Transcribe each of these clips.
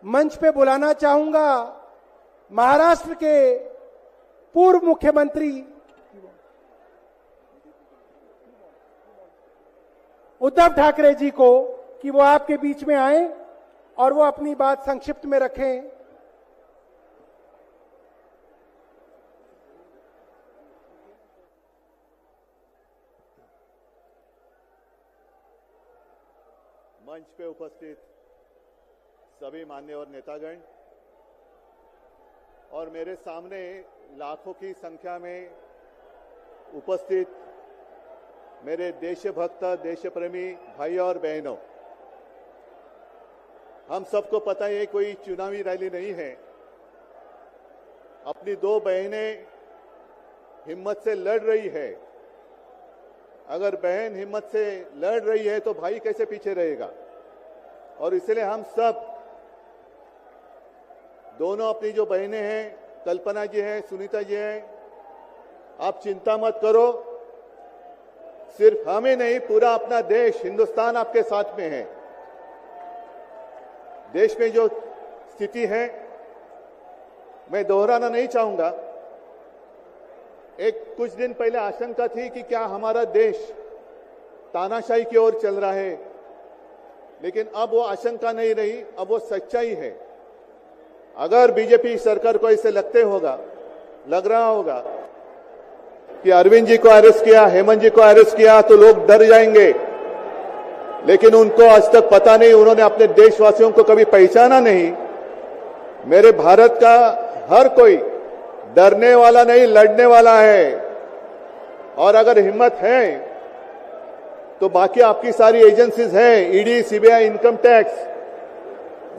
मंच पे बुलाना चाहूंगा महाराष्ट्र के पूर्व मुख्यमंत्री उद्धव ठाकरे जी को कि वो आपके बीच में आए और वो अपनी बात संक्षिप्त में रखें। मंच पे उपस्थित सभी मान्यवर नेतागण और मेरे सामने लाखों की संख्या में उपस्थित मेरे देशभक्त देशप्रेमी भाई और बहनों, हम सबको पता है कोई चुनावी रैली नहीं है। अपनी दो बहनें हिम्मत से लड़ रही है। अगर बहन हिम्मत से लड़ रही है तो भाई कैसे पीछे रहेगा। और इसलिए हम सब दोनों अपनी जो बहनें हैं, कल्पना जी हैं, सुनीता जी हैं, आप चिंता मत करो। सिर्फ हमें नहीं, पूरा अपना देश हिंदुस्तान आपके साथ में है। देश में जो स्थिति है मैं दोहराना नहीं चाहूंगा। कुछ दिन पहले आशंका थी कि क्या हमारा देश तानाशाही की ओर चल रहा है, लेकिन अब वो आशंका नहीं रही, अब वो सच्चाई है। अगर बीजेपी सरकार को ऐसे लग रहा होगा कि अरविंद जी को अरेस्ट किया, हेमंत जी को अरेस्ट किया तो लोग डर जाएंगे, लेकिन उनको आज तक पता नहीं, उन्होंने अपने देशवासियों को कभी पहचाना नहीं। मेरे भारत का हर कोई डरने वाला नहीं, लड़ने वाला है। और अगर हिम्मत है तो बाकी आपकी सारी एजेंसीज हैं, ईडी, सीबीआई, इनकम टैक्स,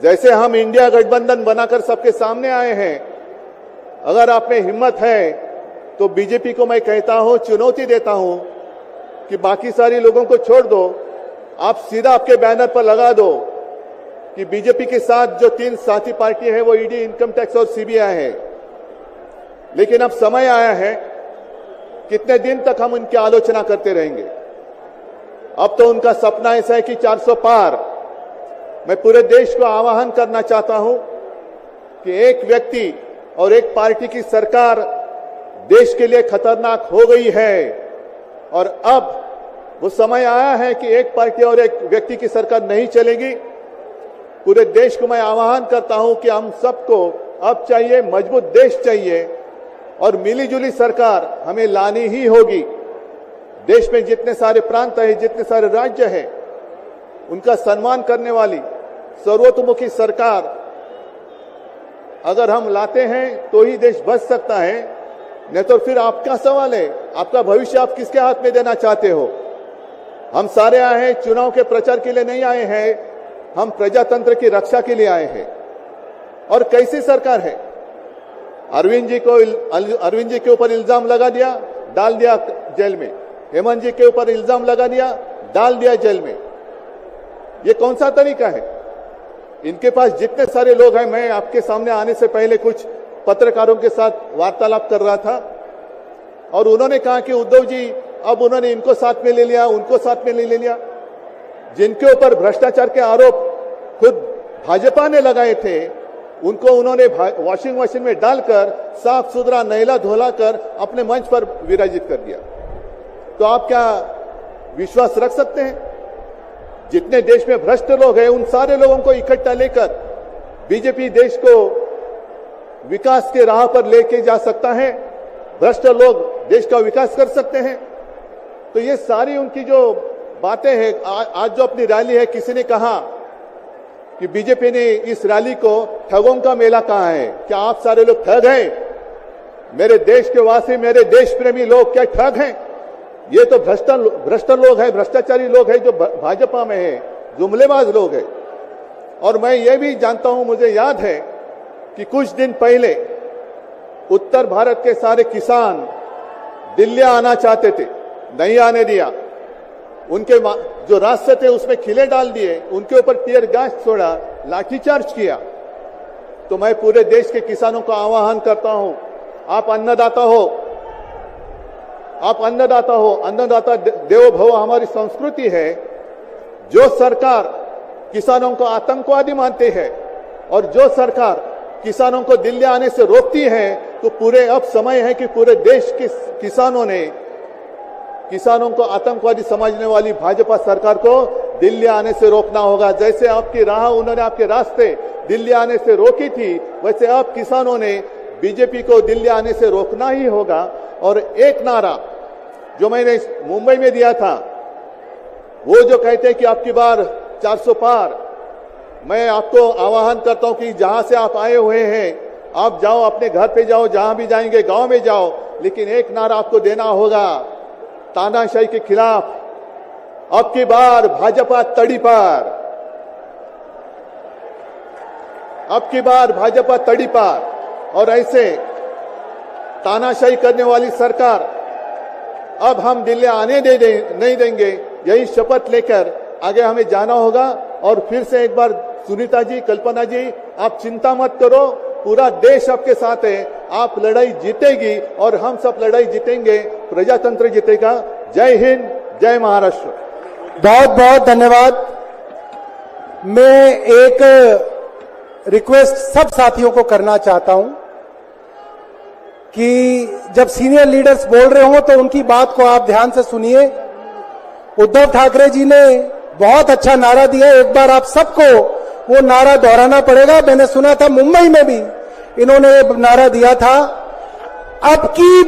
जैसे हम इंडिया गठबंधन बनाकर सबके सामने आए हैं। अगर आप में हिम्मत है तो बीजेपी को मैं कहता हूं, चुनौती देता हूं कि बाकी सारी लोगों को छोड़ दो, आप सीधा आपके बैनर पर लगा दो कि बीजेपी के साथ जो 3 साथी पार्टी है वो ईडी, इनकम टैक्स और सीबीआई है। लेकिन अब समय आया है, कितने दिन तक हम उनकी आलोचना करते रहेंगे। अब तो उनका सपना ऐसा है कि 400 पार। मैं पूरे देश को आह्वान करना चाहता हूं कि एक व्यक्ति और एक पार्टी की सरकार देश के लिए खतरनाक हो गई है और अब वो समय आया है कि एक पार्टी और एक व्यक्ति की सरकार नहीं चलेगी। पूरे देश को मैं आह्वान करता हूं कि हम सबको अब चाहिए, मजबूत देश चाहिए और मिलीजुली सरकार हमें लानी ही होगी। देश में जितने सारे प्रांत हैं, जितने सारे राज्य हैं, उनका सम्मान करने वाली सर्वतोमुखी सरकार अगर हम लाते हैं तो ही देश बच सकता है, नहीं तो फिर आपका सवाल है, आपका भविष्य आप किसके हाथ में देना चाहते हो। हम सारे आए हैं चुनाव के प्रचार के लिए नहीं आए हैं, हम प्रजातंत्र की रक्षा के लिए आए हैं। और कैसी सरकार है, अरविंद जी के ऊपर इल्जाम लगा दिया, डाल दिया जेल में, हेमंत जी के ऊपर इल्जाम लगा दिया, डाल दिया जेल में। ये कौन सा तरीका है। इनके पास जितने सारे लोग हैं, मैं आपके सामने आने से पहले कुछ पत्रकारों के साथ वार्तालाप कर रहा था और उन्होंने कहा कि उद्धव जी अब उन्होंने इनको साथ में ले लिया, उनको साथ में ले लिया। जिनके ऊपर भ्रष्टाचार के आरोप खुद भाजपा ने लगाए थे, उनको उन्होंने वॉशिंग मशीन में डालकर साफ सुथरा नहला धोला कर अपने मंच पर विराजित कर दिया। तो आप क्या विश्वास रख सकते हैं। जितने देश में भ्रष्ट लोग हैं उन सारे लोगों को इकट्ठा लेकर बीजेपी देश को विकास के राह पर लेके जा सकता है। भ्रष्ट लोग देश का विकास कर सकते हैं। तो ये सारी उनकी जो बातें हैं, आज जो अपनी रैली है, किसी ने कहा कि बीजेपी ने इस रैली को ठगों का मेला कहा है। क्या आप सारे लोग ठग हैं। मेरे देश के वासी, मेरे देश प्रेमी लोग क्या ठग हैं। ये तो भ्रष्ट लोग हैं, भ्रष्टाचारी लोग हैं जो भाजपा में है, जुमलेबाज लोग हैं। और मैं ये भी जानता हूं, मुझे याद है कि कुछ दिन पहले उत्तर भारत के सारे किसान दिल्ली आना चाहते थे, नहीं आने दिया। उनके जो रास्ते थे उसमें खिले डाल दिए, उनके ऊपर टीयर गैस छोड़ा, लाठीचार्ज किया। तो मैं पूरे देश के किसानों का आह्वान करता हूं, आप अन्नदाता हो, आप अन्नदाता हो, अन्नदाता देवो भव हमारी संस्कृति है। जो सरकार किसानों को आतंकवादी मानते हैं, और जो सरकार किसानों को दिल्ली आने से रोकती है, तो पूरे अब समय है कि पूरे देश के किसानों को आतंकवादी समझने वाली भाजपा सरकार को दिल्ली आने से रोकना होगा। जैसे आपकी राह उन्होंने आपके रास्ते दिल्ली आने से रोकी थी, वैसे अब किसानों ने बीजेपी को दिल्ली आने से रोकना ही होगा। और एक नारा जो मैंने मुंबई में दिया था, वो जो कहते हैं कि आपकी बार 400 पार, मैं आपको आह्वान करता हूं कि जहां से आप आए हुए हैं, आप जाओ, अपने घर पे जाओ, जहां भी जाएंगे गांव में जाओ, लेकिन एक नारा आपको देना होगा तानाशाही के खिलाफ, अब की बार भाजपा तड़ी पार, अब की बार भाजपा तड़ी पार। और ऐसे तानाशाही करने वाली सरकार अब हम दिल्ली आने नहीं देंगे, यही शपथ लेकर आगे हमें जाना होगा। और फिर से एक बार सुनीता जी, कल्पना जी, आप चिंता मत करो, पूरा देश आपके साथ है, आप लड़ाई जीतेगी और हम सब लड़ाई जीतेंगे, प्रजातंत्र जीतेगा। जय हिंद, जय महाराष्ट्र। बहुत बहुत धन्यवाद। मैं एक रिक्वेस्ट सब साथियों को करना चाहता हूं कि जब सीनियर लीडर्स बोल रहे हो तो उनकी बात को आप ध्यान से सुनिए। उद्धव ठाकरे जी ने बहुत अच्छा नारा दिया, एक बार आप सबको वो नारा दोहराना पड़ेगा। मैंने सुना था मुंबई में भी इन्होंने नारा दिया था, अब की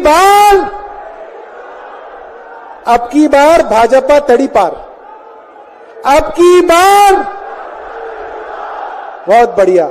बार भाजपा तड़ी पार, अब की बार। बहुत बढ़िया।